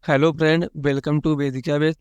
Hello friend, welcome to Vedika base.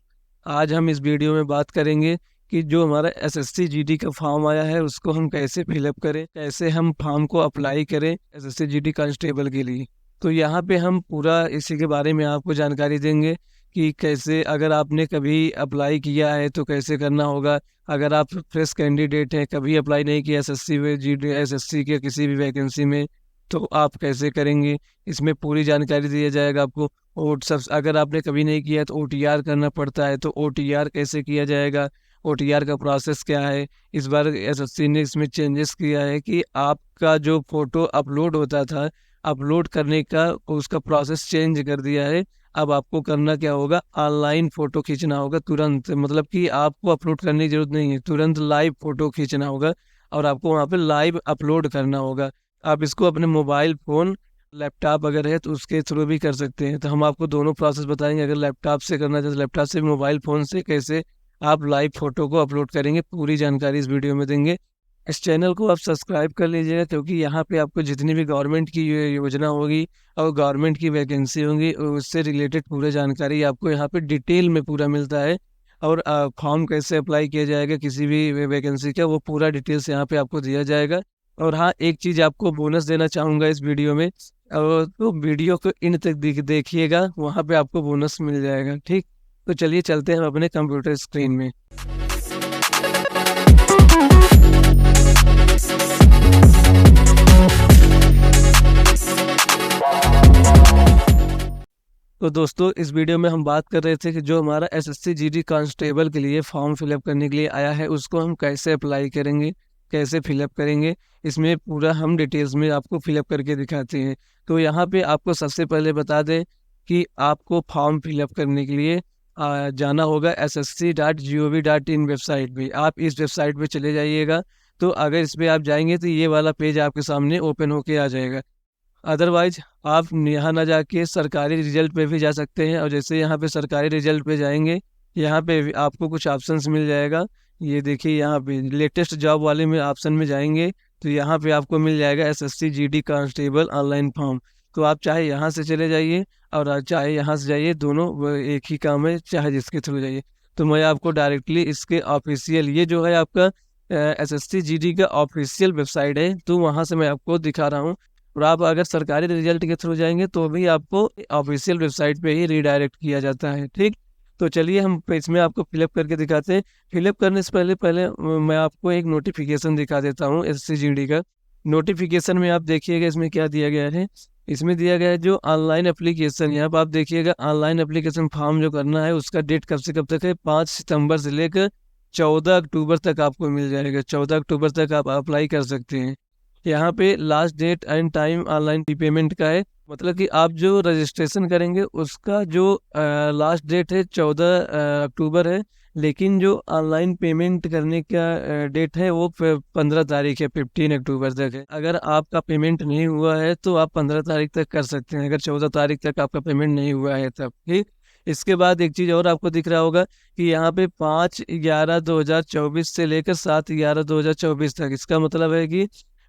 आज हम इस वीडियो में बात करेंगे कि जो हमारा एसएससी जीडी का फॉर्म आया है उसको हम कैसे फिलअप करें, कैसे हम फॉर्म को अप्लाई करें एसएससी जीडी कांस्टेबल के लिए। तो यहाँ पे हम पूरा इसी के बारे में आपको जानकारी देंगे कि कैसे, अगर आपने कभी अप्लाई किया है तो कैसे करना होगा। अगर आप फ्रेश कैंडिडेट हैं, कभी अप्लाई नहीं किया एसएससी में, जीडी एसएससी के किसी भी वैकेंसी में, तो आप कैसे करेंगे, इसमें पूरी जानकारी दिया जाएगा आपको। और सब, अगर आपने कभी नहीं किया तो ओटीआर करना पड़ता है, तो ओटीआर कैसे किया जाएगा, ओटीआर का प्रोसेस क्या है। इस बार एसएससी ने इसमें चेंजेस किया है कि आपका जो फोटो अपलोड होता था, अपलोड करने का उसका प्रोसेस चेंज कर दिया है। अब आपको करना क्या होगा, ऑनलाइन फोटो खींचना होगा तुरंत, मतलब कि आपको अपलोड करने की जरूरत नहीं है, तुरंत लाइव फोटो खींचना होगा और आपको वहाँ पे लाइव अपलोड करना होगा। आप इसको अपने मोबाइल फ़ोन, लैपटॉप अगर है तो उसके थ्रू भी कर सकते हैं। तो हम आपको दोनों प्रोसेस बताएंगे। अगर लैपटॉप से करना चाहते तो लैपटॉप से, मोबाइल फ़ोन से कैसे आप लाइव फ़ोटो को अपलोड करेंगे, पूरी जानकारी इस वीडियो में देंगे। इस चैनल को आप सब्सक्राइब कर लीजिएगा, क्योंकि यहाँ पे आपको जितनी भी गवर्नमेंट की योजना होगी और गवर्नमेंट की वैकेंसी होंगी उससे रिलेटेड पूरी जानकारी आपको यहाँ पे डिटेल में पूरा मिलता है। और फॉर्म कैसे अप्लाई किया जाएगा किसी भी वैकेंसी का, वो पूरा डिटेल्स यहाँ पे आपको दिया जाएगा। और हाँ, एक चीज़ आपको बोनस देना चाहूँगा इस वीडियो में, और तो वीडियो को इन तक देखिएगा, वहाँ पे आपको बोनस मिल जाएगा। ठीक, तो चलिए चलते हैं हम अपने कंप्यूटर स्क्रीन में। तो दोस्तों, इस वीडियो में हम बात कर रहे थे कि जो हमारा एसएससी जीडी कांस्टेबल के लिए फॉर्म फिलअप करने के लिए आया है उसको हम कैसे अप्लाई करेंगे, कैसे फिलअप करेंगे। इसमें पूरा हम डिटेल्स में आपको फिलअप करके दिखाते हैं। तो यहाँ पे आपको सबसे पहले बता दें कि आपको फॉर्म फिलअप करने के लिए जाना होगा ssc.gov.in वेबसाइट पे। आप इस वेबसाइट पे चले जाइएगा। तो अगर इस पे आप जाएंगे तो ये वाला पेज आपके सामने ओपन होके आ जाएगा। अदरवाइज आप यहाँ ना जाके सरकारी रिजल्ट पे भी जा सकते हैं। और जैसे यहाँ पे सरकारी रिजल्ट पे जाएंगे, यहाँ पे भी आपको कुछ ऑप्शंस मिल जाएगा। ये देखिए, यहाँ पे लेटेस्ट जॉब वाले में ऑप्शन में जाएंगे तो यहाँ पे आपको मिल जाएगा SSC GD constable online form. तो आप चाहे यहाँ से चले जाइए और चाहे यहाँ से जाइए, दोनों एक ही काम है, चाहे जिसके थ्रू जाइए। तो मैं आपको डायरेक्टली इसके ऑफिशियल, ये जो है आपका एसएससी जीडी का ऑफिशियल वेबसाइट है, तो वहाँ से मैं आपको दिखा रहा हूँ। और आप अगर सरकारी रिजल्ट के थ्रू जाएंगे तो भी आपको ऑफिशियल वेबसाइट पे ही रिडायरेक्ट किया जाता है। ठीक, तो चलिए हम इसमें आपको फिलअप करके दिखाते हैं। फिलअप करने से पहले पहले मैं आपको एक नोटिफिकेशन दिखा देता हूँ एसएससी का। नोटिफिकेशन में आप देखिएगा इसमें क्या दिया गया है। इसमें दिया गया है जो ऑनलाइन एप्लीकेशन, यहाँ पर आप देखिएगा ऑनलाइन एप्लीकेशन फॉर्म जो करना है उसका डेट कब से कब तक है, 5 सितंबर से लेकर 14 अक्टूबर तक आपको मिल जाएगा। 14 अक्टूबर तक आप अप्लाई कर सकते हैं। यहाँ पे last date and time online payment का है, मतलब कि आप जो रजिस्ट्रेशन करेंगे उसका जो लास्ट डेट है 14 अक्टूबर है, लेकिन जो ऑनलाइन पेमेंट करने का डेट है वो 15 तारीख है, 15 अक्टूबर तक है। अगर आपका पेमेंट नहीं हुआ है तो आप 15 तारीख तक कर सकते हैं, अगर 14 तारीख तक आपका पेमेंट नहीं हुआ है तब। ठीक, इसके बाद एक चीज़ और आपको दिख रहा होगा कि यहाँ पे 5/11/2024 से लेकर 7/11/2024 तक, इसका मतलब है कि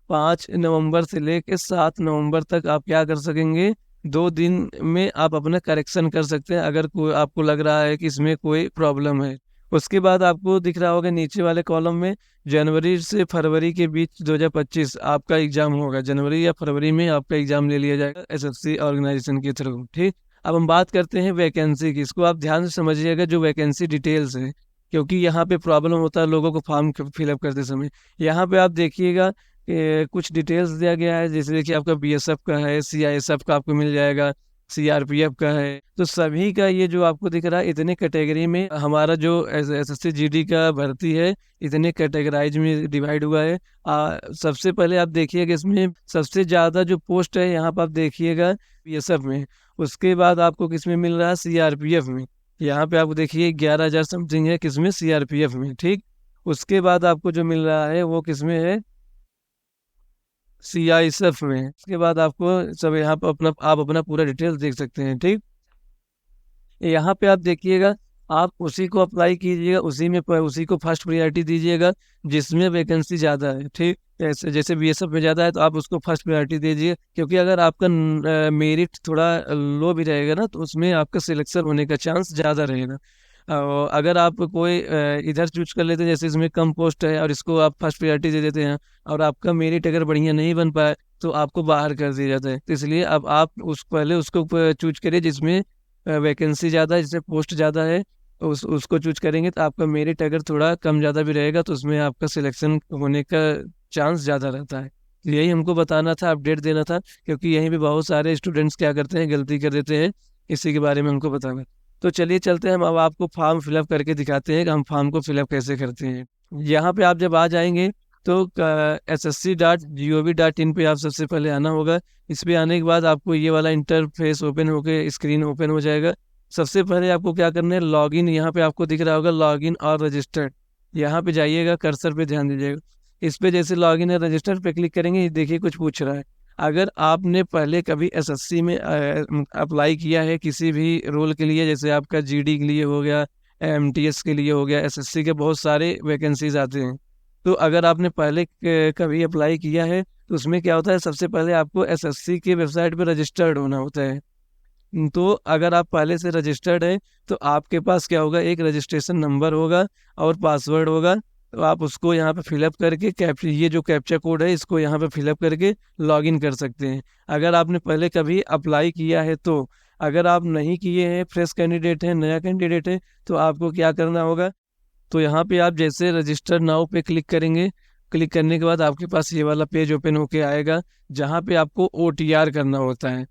5 नवंबर से लेकर 7 नवंबर तक आप क्या कर सकेंगे, 2 दिन में आप अपना करेक्शन कर सकते हैं अगर कोई आपको लग रहा है कि इसमें कोई प्रॉब्लम है। उसके बाद आपको दिख रहा होगा नीचे वाले कॉलम में, जनवरी से फरवरी के बीच 2025 आपका एग्जाम होगा। जनवरी या फरवरी में आपका एग्जाम ले लिया जाएगा एसएससी ऑर्गेनाइजेशन के थ्रू। ठीक, अब हम बात करते हैं वैकेंसी की। इसको आप ध्यान से समझिएगा, जो वैकेंसी डिटेल्स है, क्योंकि यहाँ पे प्रॉब्लम होता है लोगों को फॉर्म फिलअप करते समय। यहाँ पे आप देखिएगा कुछ डिटेल्स दिया गया है, जैसे कि आपका बीएसएफ का है, सीआईएसएफ का आपको मिल जाएगा, सीआरपीएफ का है। तो सभी का ये जो आपको दिख रहा है, इतने कैटेगरी में हमारा जो एसएससी जीडी का भर्ती है, इतने कैटेगराइज में डिवाइड हुआ है। सबसे पहले आप देखिएगा इसमें सबसे ज़्यादा जो पोस्ट है यहाँ पर आप देखिएगा बीएसएफ में। उसके बाद आपको किसमें मिल रहा है, सीआरपीएफ में। यहाँ पे आप देखिए 11,000 समथिंग है किसमें, सीआरपीएफ में। ठीक, उसके बाद आपको जो मिल रहा है वो किसमें है, सीआईएसएफ में। इसके बाद आपको सब यहाँ पर आप अपना पूरा डिटेल्स देख सकते हैं। ठीक, यहाँ पे आप देखिएगा आप उसी को अप्लाई कीजिएगा, उसी को फर्स्ट प्रायोरिटी दीजिएगा जिसमें वैकेंसी ज़्यादा है। ठीक, जैसे जैसे बीएसएफ में ज़्यादा है तो आप उसको फर्स्ट प्रायोरिटी दीजिए, क्योंकि अगर आपका मेरिट थोड़ा लो भी रहेगा ना तो उसमें आपका सिलेक्शन होने का चांस ज़्यादा रहेगा। अगर आप कोई इधर चूज कर लेते हैं, जैसे इसमें कम पोस्ट है और इसको आप फर्स्ट प्रायोरिटी दे देते हैं और आपका मेरिट अगर बढ़िया नहीं बन पाए तो आपको बाहर कर दिया जाता है। तो इसलिए अब आप पहले उसको चूज करिए जिसमें वैकेंसी ज़्यादा है, जिसमें पोस्ट ज़्यादा है। उसको चूज करेंगे तो आपका मेरिट अगर थोड़ा कम ज़्यादा भी रहेगा तो उसमें आपका सिलेक्शन होने का चांस ज़्यादा रहता है। तो यही हमको बताना था, अपडेट देना था, क्योंकि यहीं पे बहुत सारे स्टूडेंट्स क्या करते हैं, गलती कर देते हैं। इसी के बारे में हमको बताना। तो चलिए चलते हैं, हम अब आपको फॉर्म फिलअप करके दिखाते हैं कि हम फॉर्म को फिलअप कैसे करते हैं। यहाँ पे आप जब आ जाएंगे तो ssc.gov.in पे आप सबसे पहले आना होगा। इस पे आने के बाद आपको ये वाला इंटरफेस ओपन होके स्क्रीन ओपन हो जाएगा। सबसे पहले आपको क्या करना है, लॉगिन, यहाँ पे आपको दिख रहा होगा लॉगिन और रजिस्टर्ड, यहाँ पे जाइएगा, कर्सर पे ध्यान दीजिएगा। इस पे जैसे लॉगिन है रजिस्टर पे क्लिक करेंगे, ये देखिए कुछ पूछ रहा है। अगर आपने पहले कभी एसएससी में अप्लाई किया है किसी भी रोल के लिए, जैसे आपका जीडी के लिए हो गया, एमटीएस के लिए हो गया, एसएससी के बहुत सारे वैकेंसीज आते हैं। तो अगर आपने पहले कभी अप्लाई किया है तो उसमें क्या होता है, सबसे पहले आपको एसएससी के वेबसाइट पे रजिस्टर्ड होना होता है। तो अगर आप पहले से रजिस्टर्ड है तो आपके पास क्या होगा, एक रजिस्ट्रेशन नंबर होगा और पासवर्ड होगा। तो आप उसको यहाँ पे फिलअप करके ये जो कैप्चा कोड है इसको यहाँ पे फिलअप करके लॉगिन कर सकते हैं, अगर आपने पहले कभी अप्लाई किया है तो। अगर आप नहीं किए हैं, फ्रेश कैंडिडेट हैं, नया कैंडिडेट है, तो आपको क्या करना होगा, तो यहाँ पे आप जैसे रजिस्टर नाउ पे क्लिक करेंगे, क्लिक करने के बाद आपके पास ये वाला पेज ओपन होके आएगा जहाँ पे आपको ओटीआर करना होता है।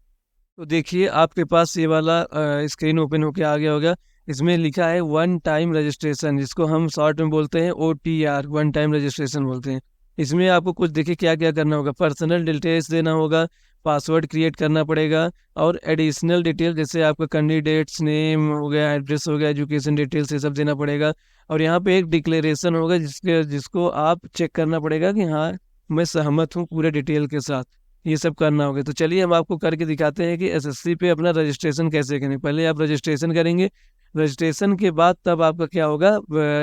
तो देखिए आपके पास ये वाला स्क्रीन ओपन होके आ गया होगा। इसमें लिखा है वन टाइम रजिस्ट्रेशन, जिसको हम शॉर्ट में बोलते हैं ओटीआर, वन टाइम रजिस्ट्रेशन बोलते हैं। इसमें आपको कुछ देखिए क्या क्या करना होगा, पर्सनल डिटेल्स देना होगा, पासवर्ड क्रिएट करना पड़ेगा, और एडिशनल डिटेल जैसे आपका कैंडिडेट्स नेम हो गया, एड्रेस हो गया, एजुकेशन डिटेल्स, ये सब देना पड़ेगा। और यहाँ पे एक डिक्लेरेशन होगा जिसको आप चेक करना पड़ेगा कि हाँ मैं सहमत हूँ पूरे डिटेल के साथ, ये सब करना होगा। तो चलिए हम आपको करके दिखाते हैं कि एसएससी पे अपना रजिस्ट्रेशन कैसे करें। पहले आप रजिस्ट्रेशन करेंगे, रजिस्ट्रेशन के बाद तब आपका क्या होगा,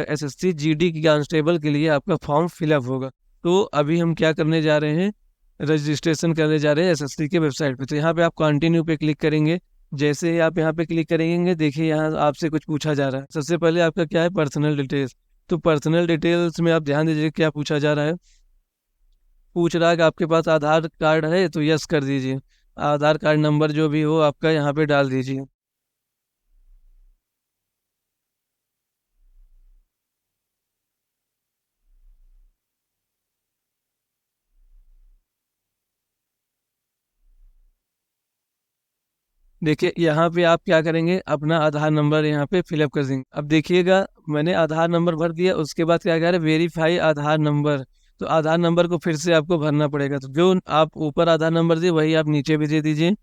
एसएससी जीडी की कांस्टेबल के लिए आपका फॉर्म फिलअप होगा। तो अभी हम क्या करने जा रहे हैं, रजिस्ट्रेशन करने जा रहे हैं एसएससी के वेबसाइट पे। तो यहाँ पे आप कंटिन्यू पे क्लिक करेंगे। जैसे ही आप यहाँ पे क्लिक करेंगे, देखिए यहाँ आपसे कुछ पूछा जा रहा है। सबसे पहले आपका क्या है, पर्सनल डिटेल्स। तो पर्सनल डिटेल्स में आप ध्यान दीजिए क्या पूछा जा रहा है। पूछ रहा है कि आपके पास आधार कार्ड है, तो यस कर दीजिए। आधार कार्ड नंबर जो भी हो आपका यहाँ पे डाल दीजिए। देखिए यहाँ पे आप क्या करेंगे, अपना आधार नंबर यहाँ पे फिलअप कर देंगे। अब देखिएगा मैंने आधार नंबर भर दिया, उसके बाद क्या कह रहा है, वेरीफाई आधार नंबर। तो आधार नंबर को फिर से आपको भरना पड़ेगा। तो जो आप ऊपर आधार नंबर दिए वही आप नीचे भी दे दीजिए।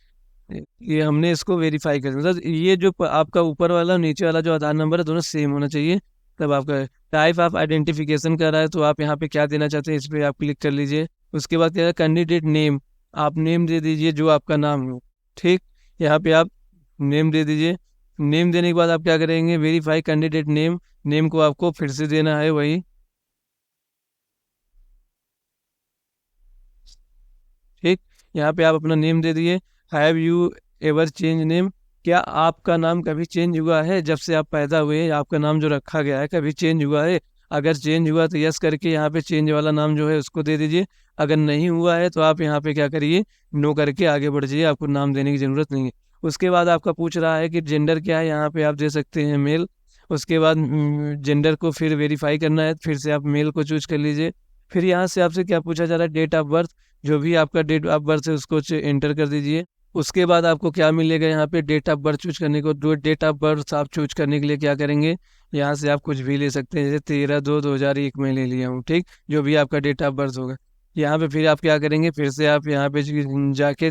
ये हमने इसको वेरीफाई कर दिया। मतलब ये जो आपका ऊपर वाला और नीचे वाला जो आधार नंबर है दोनों सेम होना चाहिए। तब आपका टाइप ऑफ आइडेंटिफिकेशन कर रहा है, तो आप यहाँ पे क्या देना चाहते हैं इस पे आप क्लिक कर लीजिए। उसके बाद क्या है, कैंडिडेट नेम, आप नेम दे दीजिए जो आपका नाम हो। ठीक, यहाँ पे आप नेम दे दीजिए। नेम देने के बाद आप क्या करेंगे, वेरीफाई कैंडिडेट नेम, नेम को आपको फिर से देना है वही। ठीक, यहाँ पे आप अपना नेम दे दिए। Have you ever change name, क्या आपका नाम कभी चेंज हुआ है, जब से आप पैदा हुए हैं आपका नाम जो रखा गया है कभी चेंज हुआ है। अगर चेंज हुआ तो यस करके यहाँ पे चेंज वाला नाम जो है उसको दे दीजिए। अगर नहीं हुआ है तो आप यहाँ पे क्या करिए, नो करके आगे बढ़ जाइए, आपको नाम देने की जरूरत नहीं है। उसके बाद आपका पूछ रहा है कि जेंडर क्या है, यहाँ पे आप दे सकते हैं मेल। उसके बाद जेंडर को फिर वेरीफाई करना है, फिर से आप मेल को चूज कर लीजिए। फिर यहाँ से आपसे क्या पूछा जा रहा है, डेट ऑफ बर्थ, जो भी आपका डेट ऑफ बर्थ है उसको एंटर कर दीजिए। उसके बाद आपको क्या मिलेगा, यहाँ पे डेट ऑफ बर्थ चूज करने को, दो डेट ऑफ बर्थ आप चूज करने के लिए क्या करेंगे, यहाँ से आप कुछ भी ले सकते हैं। जैसे 13/2/2001 में ले लिया हूँ, ठीक, जो भी आपका डेट ऑफ बर्थ होगा। यहाँ पे फिर आप क्या करेंगे, फिर से आप यहाँ पे जाके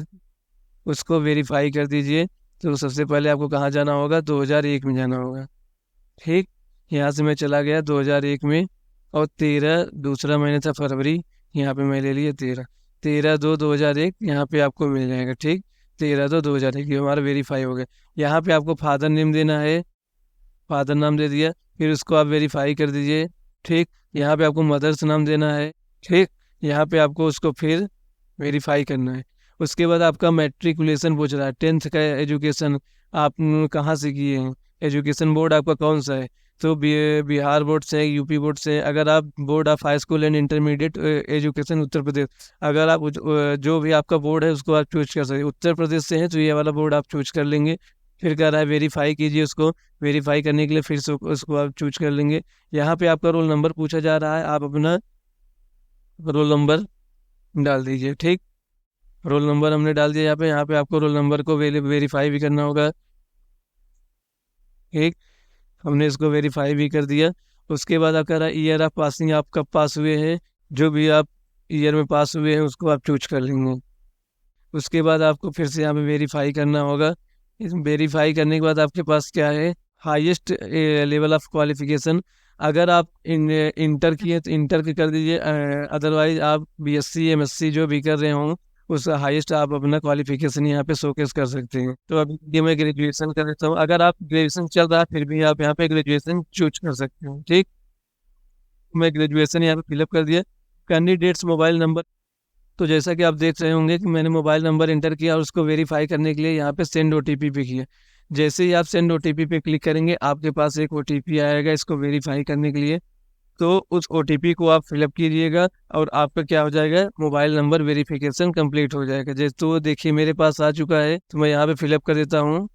उसको वेरीफाई कर दीजिए। तो सबसे पहले आपको कहाँ जाना होगा, 2001 में जाना होगा। ठीक, यहाँ से मैं चला गया 2001 में, और 13 दूसरा महीने था फरवरी, यहाँ पे मैं ले लिया 13/2/2001, यहाँ पे आपको मिल जाएगा। ठीक, 13/2/2001 ये हमारा वेरीफाई हो गया। यहाँ पे आपको फादर नेम देना है, फादर नाम दे दिया, फिर उसको आप वेरीफाई कर दीजिए। ठीक, यहाँ पे आपको मदर्स नाम देना है। ठीक, यहाँ पे आपको उसको फिर वेरीफाई करना है। उसके बाद आपका मैट्रिकुलेशन पूछ रहा है, 10th का एजुकेशन आप कहाँ से किए हैं, एजुकेशन बोर्ड आपका कौन सा है। तो बिहार बोर्ड से, यूपी बोर्ड से, अगर आप board of high school and intermediate education Uttar Pradesh, अगर आप जो भी आपका बोर्ड है उसको आप चूज कर सकते हैं। उत्तर प्रदेश से हैं तो ये वाला बोर्ड आप चूज कर लेंगे। फिर कह रहा है वेरीफाई कीजिए उसको, वेरीफाई करने के लिए फिर से उसको आप चूज कर लेंगे। यहाँ पे आपका रोल नंबर पूछा जा रहा है, आप अपना रोल नंबर डाल दीजिए। ठीक, रोल नंबर हमने डाल दिया यहाँ पे आपको रोल नंबर को वेरीफाई भी करना होगा। ठीक, हमने इसको वेरीफाई भी कर दिया। उसके बाद आप कह रहा है ईयर ऑफ पासिंग, आप कब पास हुए हैं, जो भी आप ईयर में पास हुए हैं उसको आप चूज कर लेंगे। उसके बाद आपको फिर से यहाँ पे वेरीफाई करना होगा। इस वेरीफाई करने के बाद आपके पास क्या है, हाईएस्ट लेवल ऑफ क्वालिफिकेशन। अगर आप इंटर किए तो इंटर की कर दीजिए, अदरवाइज आप बीएससी एमएससी जो भी कर रहे हों उस हाईएस्ट आप अपना क्वालिफिकेशन यहाँ पे शोकेस कर सकते हैं। तो अभी ये मैं ग्रेजुएशन कर देता हूँ, अगर आप ग्रेजुएशन चल रहा है फिर भी आप यहाँ पे ग्रेजुएशन चूज कर सकते हो। ठीक, मैं ग्रेजुएशन यहाँ पे फिलअप कर दिया। कैंडिडेट्स मोबाइल नंबर, तो जैसा कि आप देख रहे होंगे कि मैंने मोबाइल नंबर इंटर किया और उसको वेरीफाई करने के लिए यहाँ पे सेंड ओटीपी पे किया। जैसे ही आप सेंड ओटीपी पे क्लिक करेंगे आपके पास एक ओटीपी आएगा इसको वेरीफाई करने के लिए। तो उस ओटीपी को आप फिलअप कीजिएगा और आपका क्या हो जाएगा, मोबाइल नंबर वेरिफिकेशन कंप्लीट हो जाएगा। जैसे तो देखिए मेरे पास आ चुका है, तो मैं यहाँ पे फिलअप कर देता हूँ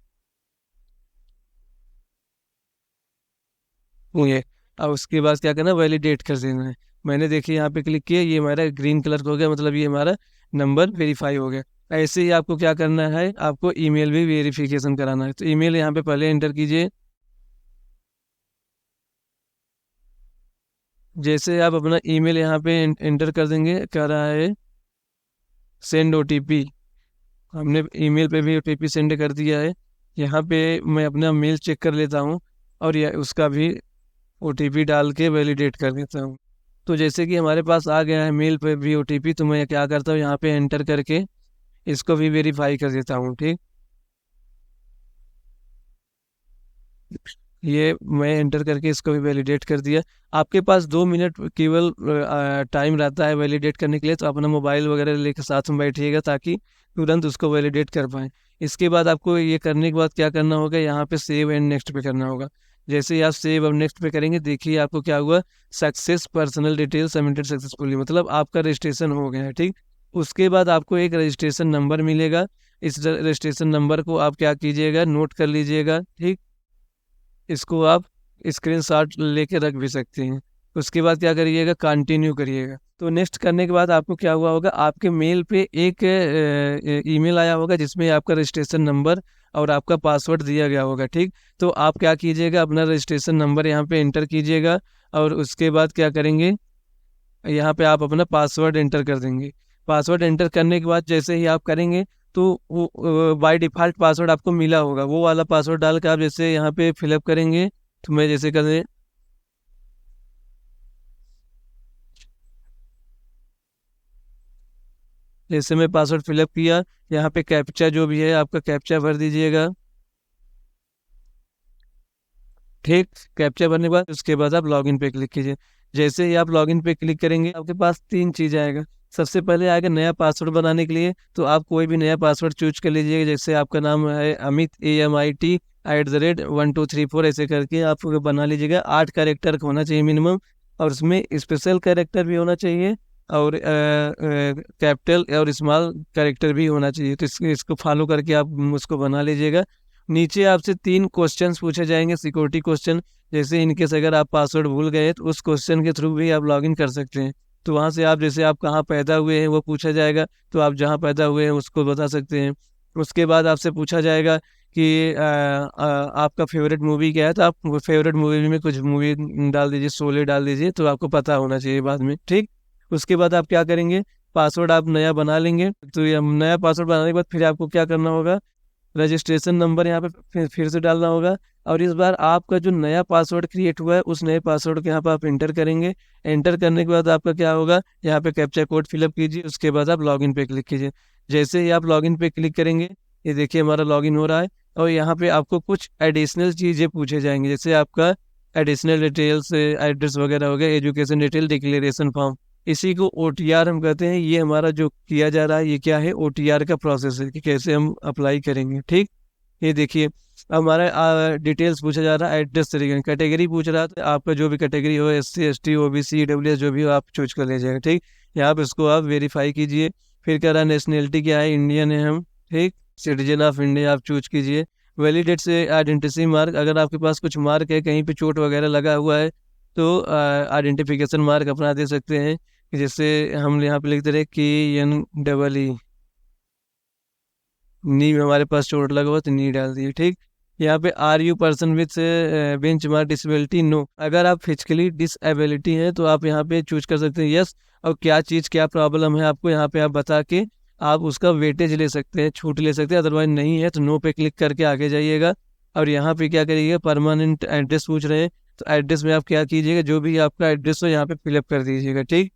ये। और उसके बाद क्या करना, वैलिडेट कर देना है। मैंने देखिए यहाँ पे क्लिक किया, ये हमारा ग्रीन कलर का हो गया, मतलब ये हमारा नंबर वेरीफाई हो गया। ऐसे ही आपको क्या करना है, आपको ईमेल भी वेरिफिकेशन कराना है। तो ईमेल यहाँ पे पहले एंटर कीजिए। जैसे आप अपना ईमेल यहाँ पे एंटर कर देंगे, कह रहा है सेंड ओटीपी। हमने ईमेल पे भी ओटीपी सेंड कर दिया है। यहाँ पे मैं अपना मेल चेक कर लेता हूँ और यह उसका भी ओटीपी डाल के वैलिडेट कर देता हूँ। तो जैसे कि हमारे पास आ गया है मेल पे भी ओटीपी, तो मैं क्या करता हूँ यहाँ पे एंटर करके इसको भी वेरीफाई कर देता हूँ। ठीक, ये मैं एंटर करके इसको भी वैलिडेट कर दिया। आपके पास 2 मिनट केवल टाइम रहता है वैलिडेट करने के लिए, तो अपना मोबाइल वगैरह लेकर साथ में बैठिएगा ताकि तुरंत उसको वैलिडेट कर पाएँ। इसके बाद आपको ये करने के बाद क्या करना होगा, यहाँ पे सेव एंड नेक्स्ट पे करना होगा। जैसे ही आप सेव और नेक्स्ट पे करेंगे, देखिए आपको क्या हुआ, success personal detail submitted successfully, मतलब आपका रजिस्ट्रेशन हो गया है। ठीक, उसके बाद आपको एक रजिस्ट्रेशन नंबर मिलेगा। इस रजिस्ट्रेशन नंबर को आप क्या कीजिएगा, नोट कर लीजिएगा। ठीक, इसको आप स्क्रीनशॉट लेके रख भी सकते हैं। उसके बाद क्या करिएगा, कंटिन्यू करिएगा। तो नेक्स्ट करने के बाद आपको क्या हुआ होगा, आपके मेल पे एक ईमेल आया होगा जिसमें आपका रजिस्ट्रेशन नंबर और आपका पासवर्ड दिया गया होगा। ठीक, तो आप क्या कीजिएगा, अपना रजिस्ट्रेशन नंबर यहाँ पे एंटर कीजिएगा और उसके बाद क्या करेंगे, यहाँ पे आप अपना पासवर्ड एंटर कर देंगे। पासवर्ड एंटर करने के बाद जैसे ही आप करेंगे तो वो बाय डिफ़ॉल्ट पासवर्ड आपको मिला होगा, वो वाला पासवर्ड डाल के आप जैसे यहाँ पे फिलअप करेंगे। तो मैं जैसे कर दें, जैसे मैं पासवर्ड फिलअप किया, यहाँ पे कैप्चा जो भी है आपका कैप्चा भर दीजिएगा। ठीक, कैप्चा भरने के बाद उसके बाद आप लॉगिन पे क्लिक कीजिए। जैसे ही आप लॉगिन पे क्लिक करेंगे आपके पास 3 चीज़ आएगा। सबसे पहले आएगा नया पासवर्ड बनाने के लिए, तो आप कोई भी नया पासवर्ड चूज कर लीजिएगा। जैसे आपका नाम है अमित AMIT @1 2 3 4 ऐसे करके आप बना लीजिएगा। 8 कैरेक्टर का होना चाहिए मिनिमम, और उसमें स्पेशल कैरेक्टर भी होना चाहिए और कैपिटल और स्मॉल कैरेक्टर भी होना चाहिए। तो इसको फॉलो करके आप उसको बना लीजिएगा। नीचे आपसे 3 क्वेश्चंस पूछे जाएंगे, सिक्योरिटी क्वेश्चन। जैसे इनकेस अगर आप पासवर्ड भूल गए तो उस क्वेश्चन के थ्रू भी आप लॉगिन कर सकते हैं। तो वहाँ से आप जैसे आप कहाँ पैदा हुए हैं वो पूछा जाएगा, तो आप जहाँ पैदा हुए हैं उसको बता सकते हैं। उसके बाद आपसे पूछा जाएगा कि आपका फेवरेट मूवी क्या है, तो आप फेवरेट मूवी में कुछ मूवी डाल दीजिए, शोले डाल दीजिए, तो आपको पता होना चाहिए बाद में। ठीक, उसके बाद आप क्या करेंगे, पासवर्ड आप नया बना लेंगे। तो ये नया पासवर्ड बनाने के बाद फिर आपको क्या करना होगा, रजिस्ट्रेशन नंबर यहाँ पे फिर से डालना होगा। और इस बार आपका जो नया पासवर्ड क्रिएट हुआ है उस नए पासवर्ड को यहाँ पे आप एंटर करेंगे। एंटर करने के बाद आपका क्या होगा, यहाँ पे कैप्चा कोड फिलअप कीजिए। उसके बाद आप लॉगिन पे क्लिक कीजिए। जैसे ही आप लॉगिन पे क्लिक करेंगे, ये देखिए हमारा लॉगिन हो रहा है। और यहाँ पे आपको कुछ एडिशनल चीज़ें पूछे जाएंगे, जैसे आपका एडिशनल डिटेल्स, एड्रेस वगैरह हो गया, एजुकेशन डिटेल, डिक्लेरेशन फॉर्म। इसी को OTR हम कहते हैं। ये हमारा जो किया जा रहा है ये क्या है, OTR का प्रोसेस है कि कैसे हम अप्लाई करेंगे। ठीक, ये देखिए हमारा डिटेल्स पूछा जा रहा है, एड्रेस तरीके कैटेगरी पूछ रहा था, आपका जो भी कैटेगरी हो, SC ST OBC EWS जो भी हो आप चूज कर लीजिएगा। ठीक, यहाँ पे इसको आप वेरीफाई कीजिए। फिर कह रहा है नेशनलिटी क्या है, इंडियन है हम। ठीक, सिटीजन ऑफ इंडिया आप चूज कीजिए। वैलिडेट से आइडेंटिटी मार्क, अगर आपके पास कुछ मार्क है, कहीं पे चोट वगैरह लगा हुआ है तो आइडेंटिफिकेशन मार्क अपना दे सकते हैं। जैसे हम यहाँ पे लिखते रहे KNEE, नी में हमारे पास चोट लगा हुआ तो नी डाल दिए। ठीक, यहाँ पे are you person with benchmark disability, no. अगर आप फिजिकली डिसएबिलिटी हैं तो आप यहाँ पे चूज कर सकते हैं यस। और क्या चीज़ क्या प्रॉब्लम है आपको यहाँ पे आप बता के आप उसका वेटेज ले सकते हैं, छूट ले सकते हैं। अदरवाइज नहीं है तो नो पे क्लिक करके आगे जाइएगा। और यहाँ पे क्या करिएगा, परमानेंट एड्रेस पूछ रहे हैं तो एड्रेस में आप क्या कीजिएगा, जो भी आपका एड्रेस हो यहाँ पे फिलअप कर दीजिएगा। ठीक,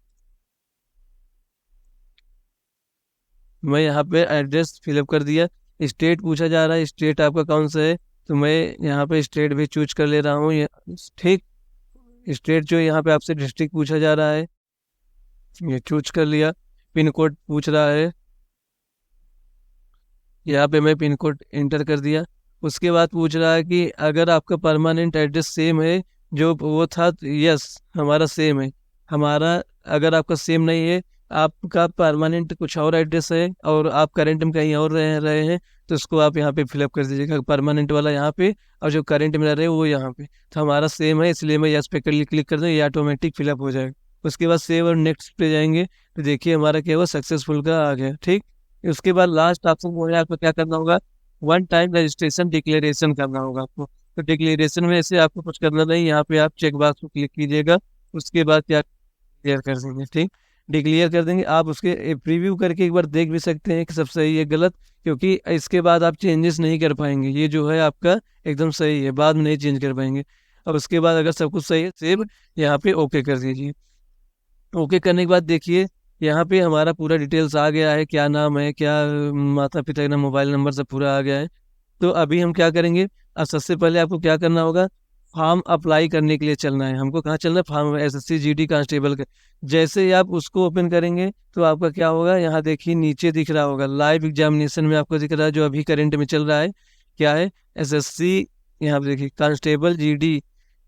मैं यहाँ पे एड्रेस फिलअप कर दिया। स्टेट पूछा जा रहा है, स्टेट आपका कौन सा है, तो मैं यहाँ पे स्टेट भी चूज कर ले रहा हूँ। ठीक, स्टेट जो यहाँ पे आपसे डिस्ट्रिक्ट पूछा जा रहा है ये चूज कर लिया। पिन कोड पूछ रहा है, यहाँ पे मैं पिन कोड एंटर कर दिया। उसके बाद पूछ रहा है कि अगर आपका परमानेंट एड्रेस सेम है जो वो था, तो यस हमारा सेम है। हमारा अगर आपका सेम नहीं है, आपका परमानेंट कुछ और एड्रेस है और आप करंट में कहीं और रहे हैं, तो उसको आप यहाँ पे फिलअप कर दीजिएगा, परमानेंट वाला यहाँ पे और जो करंट में रह रहे हैं वो यहाँ पे। तो हमारा सेम है इसलिए मैं यस पे क्लिक कर दूँ, ये ऑटोमेटिक फिलअप हो जाएगा। उसके बाद सेव और नेक्स्ट पे जाएंगे तो देखिए हमारा क्या हुआ, सक्सेसफुल का आ गया। ठीक, उसके बाद लास्ट ऑप्शन में आपको क्या करना होगा, वन टाइम रजिस्ट्रेशन डिक्लेरेशन करना होगा आपको। तो डिक्लेरेशन में ऐसे आपको कुछ करना नहीं, यहाँ पे आप चेक बॉक्स को क्लिक कीजिएगा। उसके बाद क्या क्लियर कर देंगे। ठीक, डिक्लेयर कर देंगे। आप उसके प्रीव्यू करके एक बार देख भी सकते हैं कि सब सही है गलत, क्योंकि इसके बाद आप चेंजेस नहीं कर पाएंगे। ये जो है आपका एकदम सही है, बाद में नहीं चेंज कर पाएंगे। और उसके बाद अगर सब कुछ सही है, सेव यहाँ पे ओके कर दीजिए। ओके करने के बाद देखिए यहाँ पे हमारा पूरा डिटेल्स आ गया है, क्या नाम है, क्या माता पिता का नाम, मोबाइल नंबर सब पूरा आ गया है। तो अभी हम क्या करेंगे, अब सबसे पहले आपको क्या करना होगा, फॉर्म अप्लाई करने के लिए चलना है। हमको कहाँ चलना है, फॉर्म SSC GD कांस्टेबल का। जैसे ही आप उसको ओपन करेंगे तो आपका क्या होगा, यहाँ देखिए नीचे दिख रहा होगा लाइव एग्जामिनेशन में आपको दिख रहा है जो अभी करंट में चल रहा है, क्या है SSC। यहाँ पे देखिए constable GD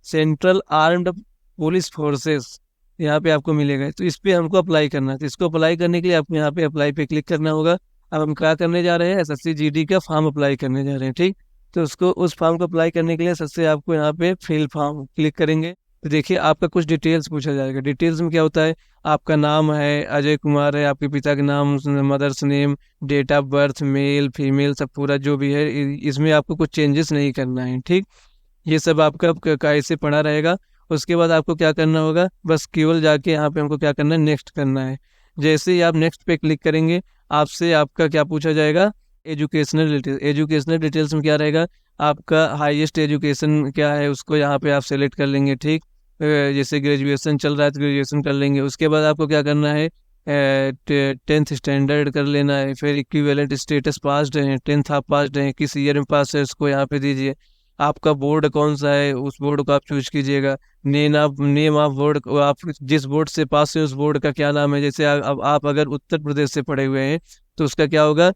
central armed police forces, यहाँ पे आपको मिलेगा। तो इस पे हमको अप्लाई करना है। तो इसको अप्लाई करने के लिए आपको यहाँ पे अप्लाई पे क्लिक करना होगा। अब हम क्या करने जा रहे हैं, SSC GD का फॉर्म अप्लाई करने जा रहे हैं। ठीक, तो उसको उस फॉर्म को अप्लाई करने के लिए सबसे आपको यहाँ पे फिल फॉर्म क्लिक करेंगे तो देखिए आपका कुछ डिटेल्स पूछा जाएगा। डिटेल्स में क्या होता है, आपका नाम है अजय कुमार है, आपके पिता का नाम, mother's name, date of birth, male female सब पूरा जो भी है, इसमें आपको कुछ चेंजेस नहीं करना है। ठीक, ये सब आपका कैसे पड़ा रहेगा। उसके बाद आपको क्या करना होगा, बस केवल जाके यहाँ पे हमको क्या करना है, नेक्स्ट करना है। जैसे ही आप नेक्स्ट पे क्लिक करेंगे आपसे आपका क्या पूछा जाएगा, एजुकेशनल डिटेल्स। एजुकेशनल डिटेल्स में क्या रहेगा, आपका हाईएस्ट एजुकेशन क्या है उसको यहाँ पे आप सेलेक्ट कर लेंगे। ठीक, जैसे ग्रेजुएशन चल रहा है तो ग्रेजुएशन कर लेंगे। उसके बाद आपको क्या करना है, 10th स्टैंडर्ड कर लेना है। फिर इक्विवेलेंट स्टेटस पास्ड है, 10th आप पास्ड हैं, किस ईयर में पास है उसको यहाँ पे दीजिए। आपका बोर्ड कौन सा है उस बोर्ड को आप चूज कीजिएगा। नेम ऑफ बोर्ड, आप जिस बोर्ड से पास है उस बोर्ड का क्या नाम है। जैसे अब आप अगर उत्तर प्रदेश से पढ़े हुए हैं तो उसका क्या होगा,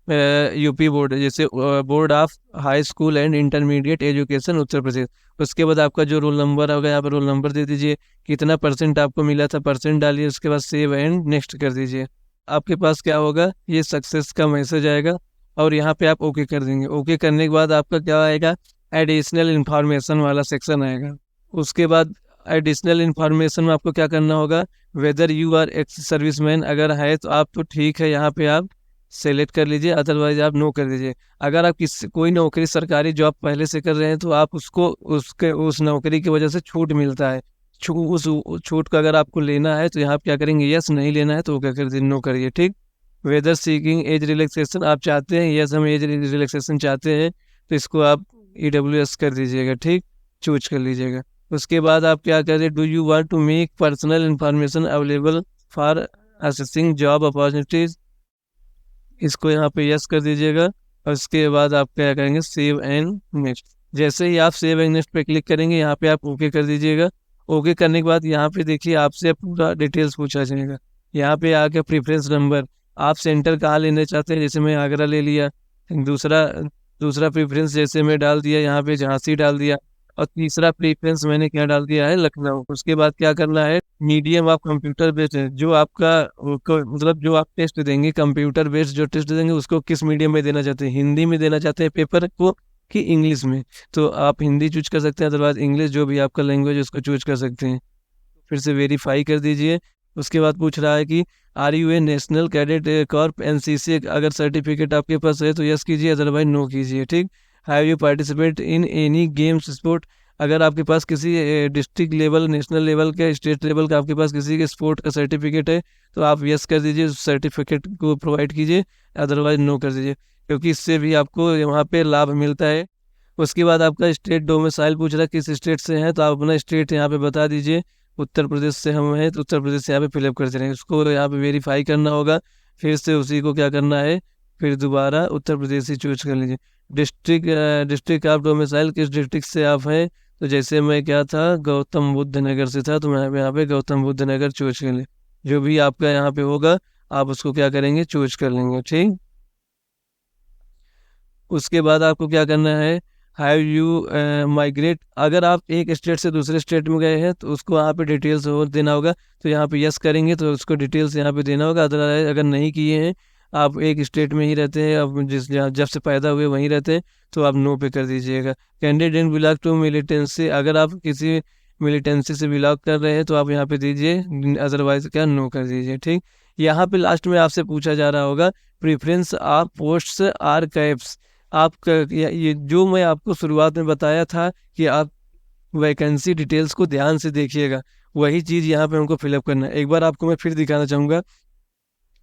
UP बोर्ड, जैसे board of high school and intermediate education Uttar Pradesh. उसके बाद आपका जो रोल नंबर होगा यहाँ पर रोल नंबर दे दीजिए, कितना परसेंट आपको मिला था परसेंट डालिए, उसके बाद सेव एंड नेक्स्ट कर दीजिए। आपके पास क्या होगा, ये सक्सेस का मैसेज आएगा और यहाँ पे आप ओके कर देंगे। ओके करने के बाद आपका क्या आएगा, एडिशनल इंफॉर्मेशन वाला सेक्शन आएगा। उसके बाद एडिशनल इंफॉर्मेशन में आपको क्या करना होगा, whether you are ex serviceman, अगर है तो आप तो ठीक है यहाँ पे आप सेलेक्ट कर लीजिए, अदरवाइज आप नो कर दीजिए। अगर आप कोई नौकरी सरकारी जॉब पहले से कर रहे हैं तो आप उसको उस नौकरी की वजह से छूट मिलता है। उस छूट का अगर आपको लेना है तो यहाँ क्या करेंगे, यस, नहीं लेना है तो क्या कर दीजिए, नो करिए। ठीक, वेदर सीकिंग एज रिलैक्सेशन, आप चाहते हैं यस हम एज रिलैक्सेशन चाहते हैं तो इसको आप EWS कर दीजिएगा। ठीक, चूज कर लीजिएगा। उसके बाद आप क्या करें, do you want to make personal information available for assessing job opportunities, इसको यहाँ पे यस कर दीजिएगा। और उसके बाद आप क्या करेंगे, सेव एंड नेक्स्ट। जैसे ही आप सेव एंड नेक्स्ट पे क्लिक करेंगे, यहाँ पे आप ओके कर दीजिएगा। ओके करने के बाद यहाँ पे देखिए आपसे पूरा डिटेल्स पूछा जाएगा। यहाँ पे आके प्रेफरेंस नंबर, आप सेंटर कहाँ लेना चाहते हैं, जैसे मैं आगरा ले लिया। दूसरा दूसरा प्रेफरेंस जैसे मैं डाल दिया यहाँ पे झांसी डाल दिया। और तीसरा प्रेफरेंस मैंने क्या डाल दिया है, लखनऊ। उसके बाद क्या करना है, मीडियम ऑफ कंप्यूटर बेस्ड है जो आपका मतलब जो आप टेस्ट देंगे, कंप्यूटर बेस्ड जो टेस्ट देंगे उसको किस मीडियम में देना चाहते हैं, हिंदी में देना चाहते हैं पेपर को कि इंग्लिश में। तो आप हिंदी चूज कर सकते हैं, अदरवाइज इंग्लिश जो भी आपका लैंग्वेज उसको चूज कर सकते हैं। फिर से वेरीफाई कर दीजिए। उसके बाद पूछ रहा है कि are you a national cadet corp NCC, अगर सर्टिफिकेट आपके पास है तो यस कीजिए, अदरवाइज नो कीजिए। ठीक। Have you participate in any games sport, अगर आपके पास किसी डिस्ट्रिक्ट लेवल, नेशनल लेवल का, स्टेट लेवल का आपके पास किसी के स्पोर्ट का सर्टिफिकेट है तो आप यस कर दीजिए, सर्टिफिकेट को प्रोवाइड कीजिए, अदरवाइज नो कर दीजिए, क्योंकि इससे भी आपको वहाँ पे लाभ मिलता है। उसके बाद आपका स्टेट डोमिसाइल पूछ रहा है किस स्टेट से हैं, तो आप अपना स्टेट यहाँ पे बता दीजिए। उत्तर प्रदेश से हम हैं तो उत्तर प्रदेश से यहाँ पे फिलअप करते रहेंगे, उसको यहाँ पे वेरीफाई करना होगा। फिर से उसी को क्या करना है, फिर दोबारा उत्तर प्रदेश ही चूज कर लीजिए। डिस्ट्रिक्ट ऑफ डोमिसाइल, किस डिस्ट्रिक्ट से आप हैं, तो जैसे मैं क्या था, गौतम बुद्ध नगर से था, तो मैं यहाँ पे गौतम बुद्ध नगर चूज कर लें। जो भी आपका यहाँ पे होगा आप उसको क्या करेंगे, चूज कर लेंगे। ठीक। उसके बाद आपको क्या करना है, हैव यू माइग्रेट, अगर आप एक स्टेट से दूसरे स्टेट में गए हैं तो उसको वहाँ पे डिटेल्स देना होगा। तो यहाँ पे यस करेंगे तो उसको डिटेल्स यहाँ पे देना होगा, अदरवाइज अगर नहीं किए हैं, आप एक स्टेट में ही रहते हैं, अब जिस जब से पैदा हुए वहीं रहते हैं, तो आप नो पे कर दीजिएगा। कैंडिडेट बिलोंग टू मिलिटेंसी, अगर आप किसी मिलिटेंसी से बिलोंग कर रहे हैं तो आप यहाँ पे दीजिए, अदरवाइज क्या नो कर दीजिए। ठीक। यहाँ पे लास्ट में आपसे पूछा जा रहा होगा preference of posts are caps, आपका ये जो मैं आपको शुरुआत में बताया था कि आप वैकेंसी डिटेल्स को ध्यान से देखिएगा, वही चीज़ यहाँ पे हमको फिलअप करना है। एक बार आपको मैं फिर दिखाना चाहूँगा,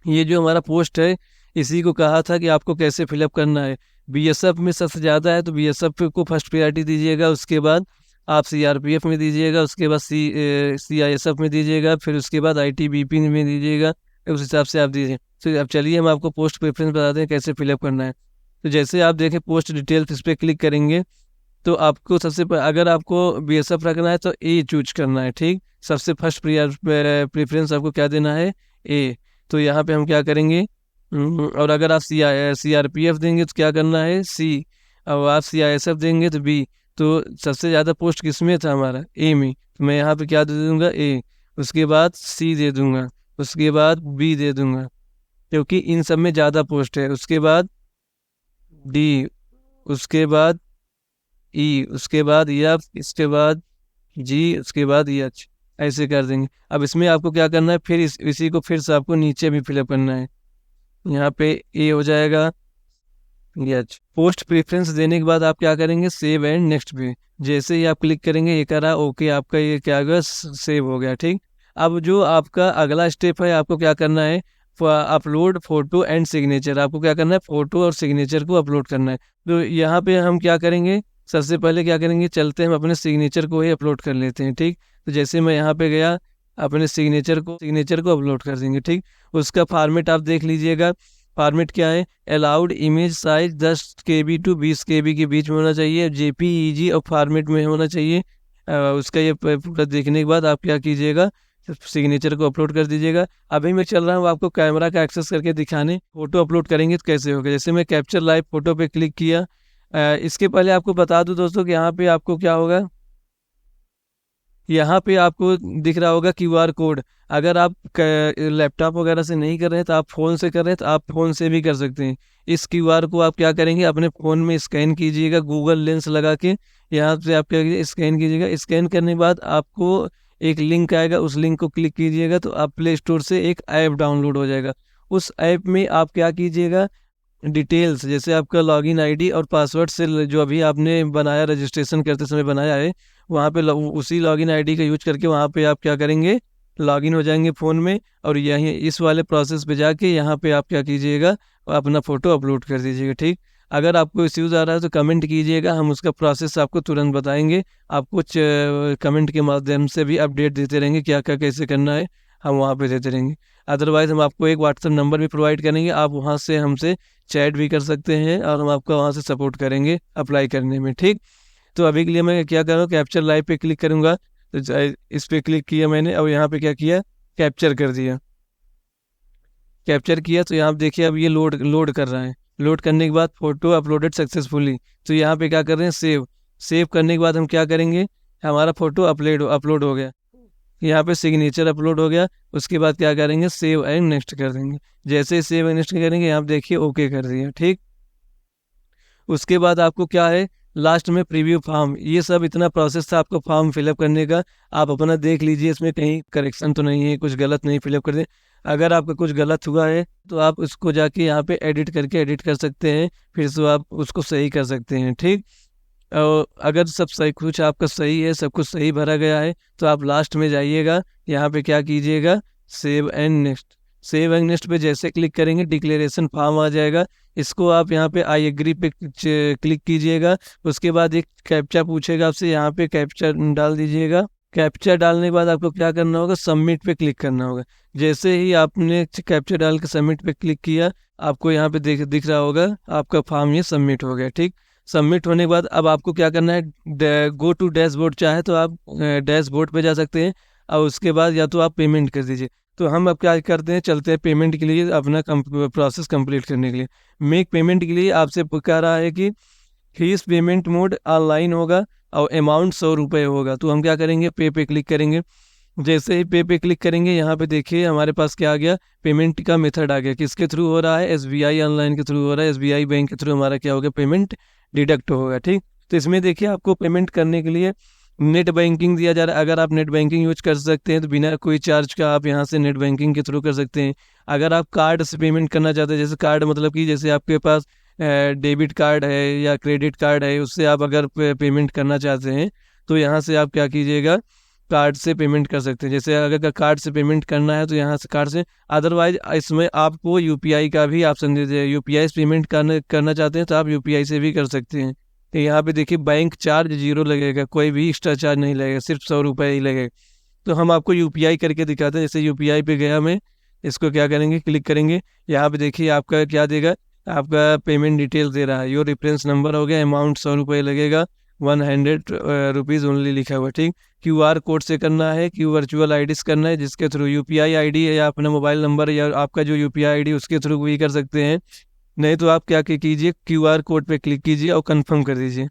ये जो हमारा पोस्ट है इसी को कहा था कि आपको कैसे फिलअप करना है। बीएसएफ में सबसे ज़्यादा है तो बीएसएफ को फर्स्ट प्रायोरिटी दीजिएगा, उसके बाद आप सीआरपीएफ में दीजिएगा, उसके बाद सीआईएसएफ में दीजिएगा, फिर उसके बाद आईटीबीपी में दीजिएगा। उस हिसाब से आप दीजिए। तो अब चलिए हम आपको पोस्ट प्रेफरेंस बताते हैं कैसे फिलअप करना है। तो जैसे आप देखें पोस्ट डिटेल्स, इस पर क्लिक करेंगे तो आपको अगर आपको बीएसएफ रखना है तो ए चूज करना है। ठीक। सबसे फर्स्ट प्रेफरेंस आपको क्या देना है, ए। तो यहाँ पे हम क्या करेंगे, और अगर आप सीआरपीएफ देंगे तो क्या करना है, सी। और आप सीआईएसएफ देंगे तो बी। तो सबसे ज़्यादा पोस्ट किस में था, हमारा ए में, तो मैं यहाँ पे क्या दे दूंगा, ए। उसके बाद सी दे दूंगा, उसके बाद बी दे दूंगा, क्योंकि इन सब में ज़्यादा पोस्ट है। उसके बाद डी, उसके बाद ई, उसके बाद एफ, इसके बाद जी, उसके बाद एच, ऐसे कर देंगे। अब इसमें आपको क्या करना है, फिर इसी को फिर से आपको नीचे भी फिलअप करना है। यहाँ पे ए हो जाएगा, एच। पोस्ट प्रेफरेंस देने के बाद आप क्या करेंगे, सेव एंड नेक्स्ट पे। जैसे ही आप क्लिक करेंगे ये करा ओके, आपका ये क्या होगा, सेव हो गया। ठीक। अब जो आपका अगला स्टेप है, आपको क्या करना है, अपलोड फोटो एंड सिग्नेचर। आपको क्या करना है, फोटो और सिग्नेचर को अपलोड करना है। तो यहाँ पे हम क्या करेंगे, सबसे पहले क्या करेंगे, चलते हैं हम अपने सिग्नेचर को ही अपलोड कर लेते हैं। ठीक। तो जैसे मैं यहाँ पे गया, अपने सिग्नेचर को अपलोड कर देंगे। ठीक। उसका फॉर्मेट आप देख लीजिएगा, फॉर्मेट क्या है, allowed image size 10 KB to 20 KB के बीच में होना चाहिए, JPEG और फॉर्मेट में होना चाहिए। उसका ये पूरा देखने के बाद आप क्या कीजिएगा, सिग्नेचर को अपलोड कर दीजिएगा। अभी मैं चल रहा हूँ आपको कैमरा का एक्सेस करके दिखाने, फोटो अपलोड करेंगे तो कैसे होगा। जैसे मैं कैप्चर लाइव फोटो पे क्लिक किया, इसके पहले आपको बता दूं दोस्तों कि यहाँ पे आपको क्या होगा, यहाँ पे आपको दिख रहा होगा QR कोड। अगर आप लैपटॉप वगैरह से नहीं कर रहे हैं तो आप फ़ोन से कर रहे हैं तो आप फ़ोन से भी कर सकते हैं। इस QR को आप क्या करेंगे, अपने फ़ोन में स्कैन कीजिएगा, गूगल लेंस लगा के यहाँ से आप क्या कीजिए, स्कैन कीजिएगा। स्कैन करने के बाद आपको एक लिंक आएगा, उस लिंक को क्लिक कीजिएगा तो आप प्ले स्टोर से एक ऐप डाउनलोड हो जाएगा। उस ऐप में आप क्या कीजिएगा, डिटेल्स जैसे आपका लॉगिन आईडी और पासवर्ड से जो अभी आपने बनाया, रजिस्ट्रेशन करते समय बनाया है, वहाँ पे उसी लॉगिन आईडी का यूज करके वहाँ पे आप क्या करेंगे, लॉगिन हो जाएंगे फ़ोन में। और यहीं इस वाले प्रोसेस पे जाके यहाँ पे आप क्या कीजिएगा, अपना फ़ोटो अपलोड कर दीजिएगा। ठीक। अगर आपको इश्यूज़ आ रहा है तो कमेंट कीजिएगा, हम उसका प्रोसेस आपको तुरंत बताएंगे। आप कुछ कमेंट के माध्यम से भी अपडेट देते रहेंगे क्या क्या कैसे करना है। हम वहाँ पे देते रहेंगे। अदरवाइज़ हम आपको एक व्हाट्सएप नंबर भी प्रोवाइड करेंगे, आप वहाँ से हमसे चैट भी कर सकते हैं और हम आपका वहाँ से सपोर्ट करेंगे अप्लाई करने में, ठीक। तो अभी के लिए मैं क्या कर रहा हूँ, कैप्चर लाइव पे क्लिक करूँगा। तो इस पे क्लिक किया मैंने, और यहाँ पे क्या किया, कैप्चर कर दिया। कैप्चर किया तो यहाँ पे देखिए अब ये लोड कर रहा है। लोड करने के बाद फोटो अपलोडेड सक्सेसफुली, तो यहाँ पे क्या कर रहे हैं, सेव करने के बाद हम क्या करेंगे, हमारा फोटो अपलोड हो गया, यहाँ पे सिग्नेचर अपलोड हो गया। उसके बाद क्या करेंगे, सेव एंड नेक्स्ट कर देंगे। जैसे सेव एंड नेक्स्ट करेंगे यहाँ पे देखिए ओके कर दिया, ठीक। उसके बाद आपको क्या है, लास्ट में प्रीव्यू फॉर्म, ये सब इतना प्रोसेस था आपको फॉर्म फिलअप करने का। आप अपना देख लीजिए इसमें कहीं करेक्शन तो नहीं है, कुछ गलत नहीं फिलअप कर दें। अगर आपका कुछ गलत हुआ है तो आप उसको जाके यहाँ पे एडिट करके एडिट कर सकते हैं, फिर से आप उसको सही कर सकते हैं, ठीक। और अगर सब सही, कुछ आपका सही है, सब कुछ सही भरा गया है, तो आप लास्ट में जाइएगा, यहाँ पे क्या कीजिएगा, save and next. Save and next पे जैसे क्लिक करेंगे डिक्लेरेशन फॉर्म आ जाएगा। इसको आप यहाँ पे आई एग्री पे क्लिक कीजिएगा। उसके बाद एक कैप्चा पूछेगा आपसे, यहाँ पे कैप्चा डाल दीजिएगा। कैप्चा डालने के बाद आपको क्या करना होगा, सबमिट पे क्लिक करना होगा। जैसे ही आपने कैप्चा डाल के सबमिट पे क्लिक किया, आपको यहाँ पे दिख रहा होगा आपका फॉर्म ये सबमिट हो गया, ठीक। सबमिट होने के बाद अब आपको क्या करना है, गो टू डैशबोर्ड, चाहे तो आप डैशबोर्ड पे जा सकते हैं, और उसके बाद या तो आप पेमेंट कर दीजिए। तो हम अब क्या करते हैं, चलते हैं पेमेंट के लिए, अपना प्रोसेस कंप्लीट करने के लिए। मेक पेमेंट के लिए आपसे कह रहा है कि फीस पेमेंट मोड ऑनलाइन होगा और अमाउंट 100 रुपये होगा। तो हम क्या करेंगे, पे क्लिक करेंगे। जैसे ही पे क्लिक करेंगे, यहाँ पे देखिए हमारे पास क्या आ गया, पेमेंट का मेथड आ गया। किसके थ्रू हो रहा है, एसबीआई ऑनलाइन के थ्रू हो रहा है। एसबीआई बैंक के थ्रू हमारा क्या होगा, पेमेंट डिडक्ट होगा, ठीक। तो इसमें देखिए आपको पेमेंट करने के लिए नेट बैंकिंग दिया जा रहा है। अगर आप नेट बैंकिंग यूज कर सकते हैं तो बिना कोई चार्ज का आप यहाँ से नेट बैंकिंग के थ्रू कर सकते हैं। अगर आप कार्ड से पेमेंट करना चाहते हैं, जैसे कार्ड मतलब कि जैसे आपके पास डेबिट कार्ड है या क्रेडिट कार्ड है, उससे आप अगर पेमेंट करना चाहते हैं तो यहाँ से आप क्या कीजिएगा, कार्ड से पेमेंट कर सकते हैं। जैसे अगर कार्ड से पेमेंट करना है तो यहाँ से कार्ड से, अदरवाइज इसमें आपको यूपीआई का भी ऑप्शन दे दिया। यूपीआई से पेमेंट करना चाहते हैं तो आप यूपीआई से भी कर सकते हैं। तो यहाँ पे देखिए बैंक चार्ज 0 लगेगा, कोई भी एक्स्ट्रा चार्ज नहीं लगेगा, सिर्फ 100 रुपये ही लगेगा। तो हम आपको यूपीआई करके दिखाते हैं। जैसे यूपीआई पे गया मैं, इसको क्या करेंगे, क्लिक करेंगे। यहाँ पे देखिए आपका क्या देगा, आपका पेमेंट डिटेल दे रहा है, योर रेफरेंस नंबर हो गया, अमाउंट 100 रुपये लगेगा, 100 रुपीज़ ओनली लिखा हुआ, ठीक। QR कोड से करना है, वर्चुअल आईडी से करना है, जिसके थ्रू यूपीआई आईडी है या अपना मोबाइल नंबर या आपका जो यूपीआई आईडी उसके थ्रू भी कर सकते हैं। नहीं तो आप क्या कीजिए, QR कोड पे क्लिक कीजिए और कंफर्म कर दीजिए।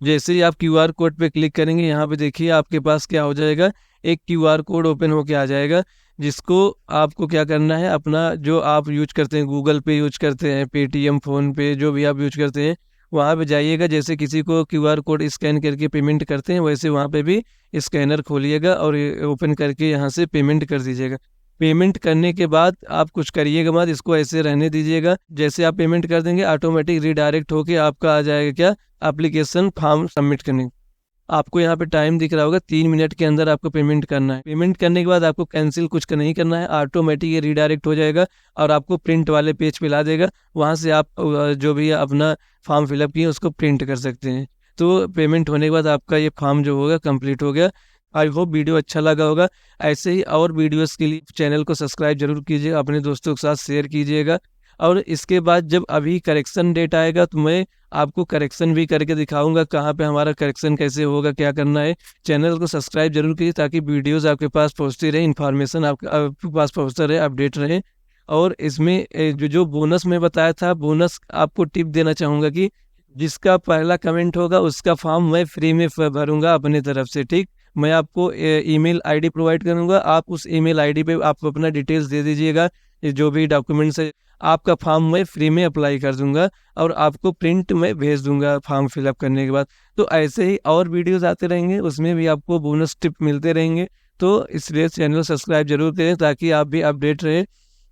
जैसे ही आप QR कोड पे क्लिक करेंगे, यहाँ पे देखिए आपके पास क्या हो जाएगा, एक QR कोड ओपन होके आ जाएगा, जिसको आपको क्या करना है, अपना जो आप यूज करते हैं, गूगल पे यूज करते हैं, पेटीएम, फ़ोन पे, जो भी आप यूज करते हैं, वहाँ पे जाइएगा। जैसे किसी को QR कोड स्कैन करके पेमेंट करते हैं, वैसे वहाँ पे भी स्कैनर खोलिएगा और ओपन करके यहाँ से पेमेंट कर दीजिएगा। पेमेंट करने के बाद आप कुछ करिएगा मत, इसको ऐसे रहने दीजिएगा। जैसे आप पेमेंट कर देंगे, ऑटोमेटिक रिडायरेक्ट होके आपका आ जाएगा क्या, एप्लीकेशन फॉर्म सबमिट करने। आपको यहाँ पे टाइम दिख रहा होगा, 3 मिनट के अंदर आपको पेमेंट करना है। पेमेंट करने के बाद आपको कैंसिल कुछ नहीं करना है, ऑटोमेटिक ये रिडायरेक्ट हो जाएगा और आपको प्रिंट वाले पेज पे ला देगा। वहाँ से आप जो भी अपना फॉर्म फिलअप किए उसको प्रिंट कर सकते हैं। तो पेमेंट होने के बाद आपका ये फॉर्म जो होगा कंप्लीट हो गया। आई होप वीडियो अच्छा लगा होगा। ऐसे ही और वीडियोस के लिए चैनल को सब्सक्राइब जरूर कीजिएगा, अपने दोस्तों के साथ शेयर कीजिएगा। और इसके बाद जब अभी करेक्शन डेट आएगा तो मैं आपको करेक्शन भी करके दिखाऊंगा, कहाँ पे हमारा करेक्शन कैसे होगा, क्या करना है। चैनल को सब्सक्राइब जरूर कीजिए ताकि वीडियोस आपके पास पहुँचती रहे, इन्फॉर्मेशन आपके पास पहुँचता रहे, अपडेट रहे। और इसमें जो बोनस में बताया था, बोनस आपको टिप देना चाहूँगा कि जिसका पहला कमेंट होगा उसका फॉर्म मैं फ्री में भरूंगा अपने तरफ से, ठीक। मैं आपको ईमेल आईडी प्रोवाइड करूंगा, आप उस ईमेल आईडी पे आप अपना डिटेल्स दे दीजिएगा, जो भी डॉक्यूमेंट्स है, आपका फॉर्म मैं फ्री में अप्लाई कर दूंगा और आपको प्रिंट में भेज दूंगा फॉर्म फिलअप करने के बाद। तो ऐसे ही और वीडियोस आते रहेंगे, उसमें भी आपको बोनस टिप मिलते रहेंगे। तो इसलिए चैनल सब्सक्राइब जरूर करें ताकि आप भी अपडेट रहें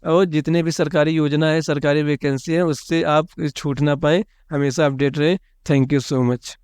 और जितने भी सरकारी योजना है, सरकारी वैकेंसी है, उससे आप छूट ना पाए, हमेशा अपडेट रहे। Thank you so much.